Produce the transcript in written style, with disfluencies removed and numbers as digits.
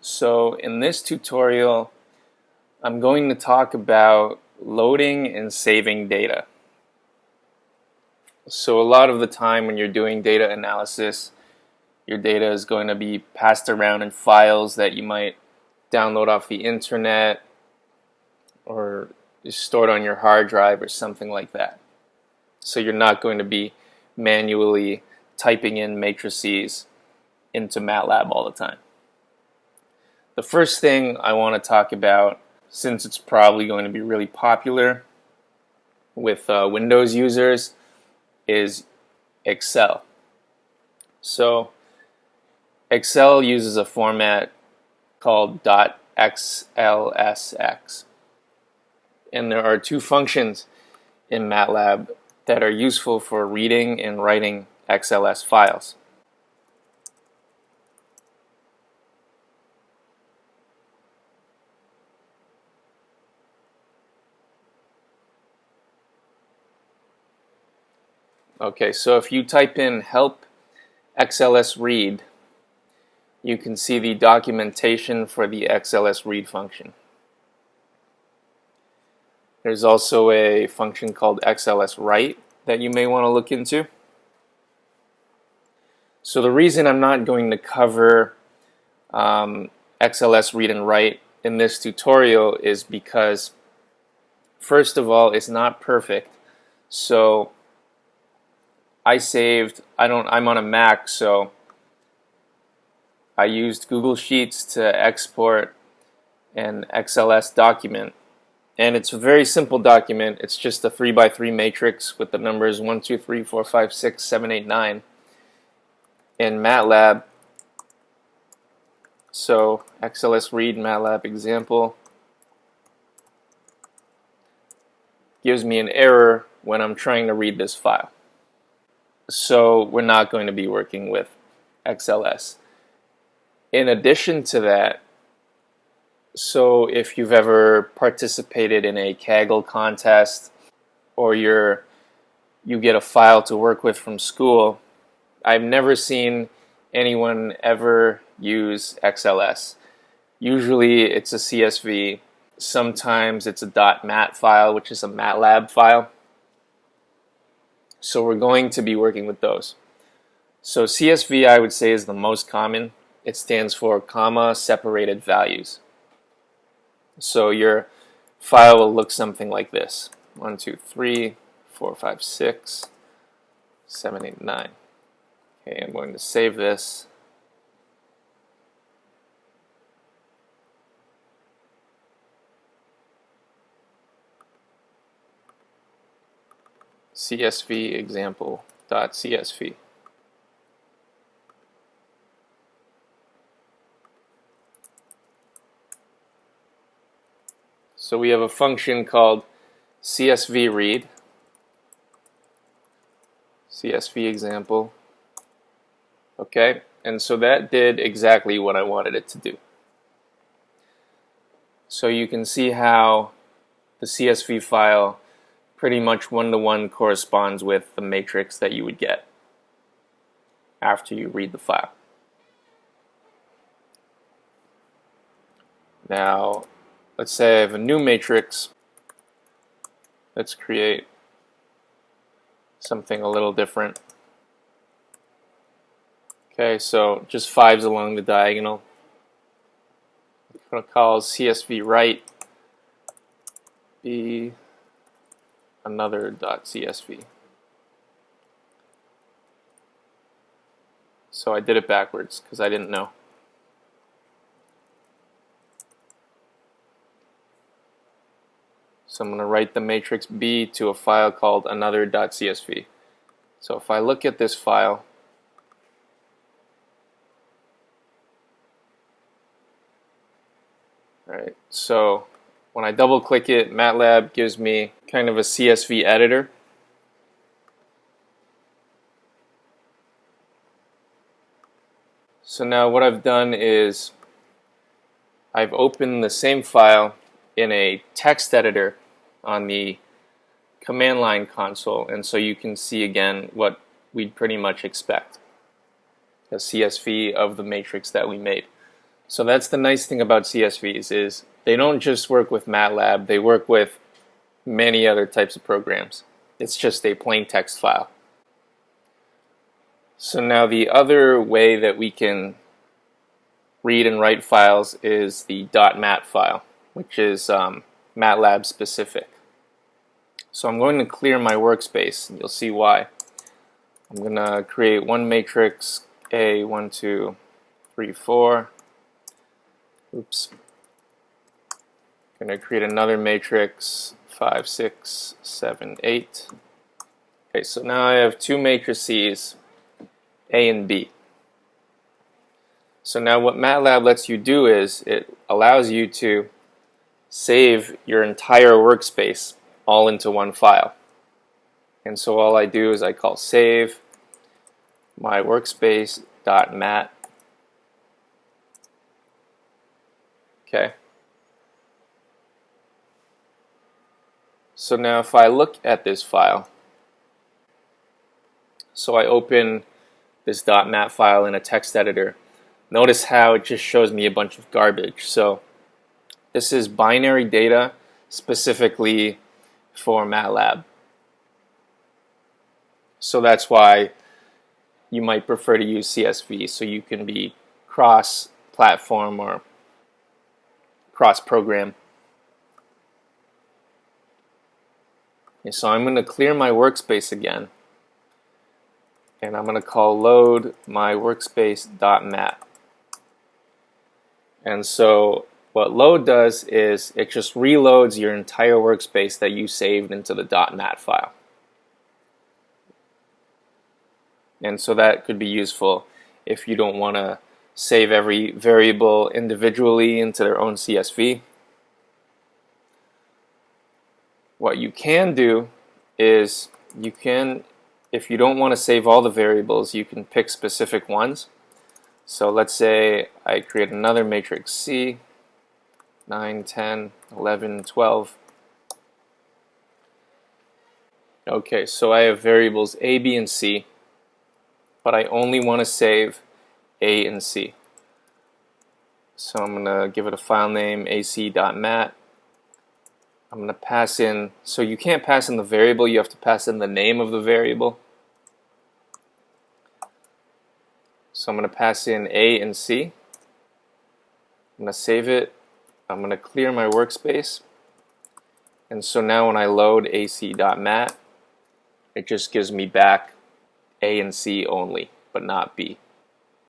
So in this tutorial, I'm going to talk about loading and saving data. So a lot of the time when you're doing data analysis, your data is going to be passed around in files that you might download off the internet or stored on your hard drive or something like that. So you're not going to be manually typing in matrices into MATLAB all the time. The first thing I want to talk about, since it's probably going to be really popular with Windows users, is Excel. So Excel uses a format called .xlsx, and there are two functions in MATLAB that are useful for reading and writing XLS files. Okay, so if you type in help XLS read, you can see the documentation for the XLS read function. There's also a function called XLS write that you may want to look into. So the reason I'm not going to cover XLS read and write in this tutorial is because, first of all, it's not perfect. So I'm on a Mac, so I used Google Sheets to export an XLS document. And it's a very simple document. It's just a 3x3 matrix with the numbers 1, 2, 3, 4, 5, 6, 7, 8, 9 in MATLAB. So XLS read MATLAB example gives me an error when I'm trying to read this file. So we're not going to be working with XLS. In addition to that, so if you've ever participated in a Kaggle contest or you get a file to work with from school, I've never seen anyone ever use XLS. Usually it's a CSV. Sometimes it's a .mat file, which is a MATLAB file. So we're going to be working with those. So CSV, I would say, is the most common. It stands for comma separated values. So your file will look something like this: 1, 2, 3, 4, 5, 6, 7, 8, 9. Okay, I'm going to save this. CSV example.csv. So we have a function called CSV read, CSV example. Okay, and so that did exactly what I wanted it to do. So you can see how the CSV file pretty much one-to-one corresponds with the matrix that you would get after you read the file. Now, let's say I have a new matrix. Let's create something a little different. Okay, so just 5s along the diagonal. I'm going to call CSV write be another .csv. So I did it backwards because I didn't know. So I'm going to write the matrix B to a file called another.csv. So if I look at this file, alright, so when I double click it, MATLAB gives me kind of a CSV editor. So now what I've done is I've opened the same file in a text editor on the command line console, and so you can see again what we'd pretty much expect, a CSV of the matrix that we made. So that's the nice thing about CSVs is they don't just work with MATLAB, they work with many other types of programs. It's just a plain text file. So now the other way that we can read and write files is the .mat file, which is MATLAB specific. So I'm going to clear my workspace, and you'll see why. I'm going to create one matrix A, 1, 2, 3, 4. Oops. I'm going to create another matrix 5, 6, 7, 8. Okay, so now I have two matrices, A and B. So now what MATLAB lets you do is it allows you to save your entire workspace all into one file. And so all I do is I call save my workspace.mat. Okay. So now if I look at this file, so I open this .mat file in a text editor, notice how it just shows me a bunch of garbage. So this is binary data specifically for MATLAB. So that's why you might prefer to use CSV, so you can be cross-platform or cross-program. Okay, so I'm going to clear my workspace again, and I'm going to call load my workspace.mat. And so what load does is it just reloads your entire workspace that you saved into the .mat file. And so that could be useful if you don't want to save every variable individually into their own CSV. What you can do is you can, if you don't want to save all the variables, you can pick specific ones. So let's say I create another matrix C, 9, 10, 11, 12. Okay, so I have variables A, B, and C, but I only want to save A and C. So I'm going to give it a file name, ac.mat. I'm going to pass in, so you can't pass in the variable, you have to pass in the name of the variable. So I'm going to pass in A and C. I'm going to save it. I'm going to clear my workspace. And so now when I load ac.mat, it just gives me back A and C only, but not B.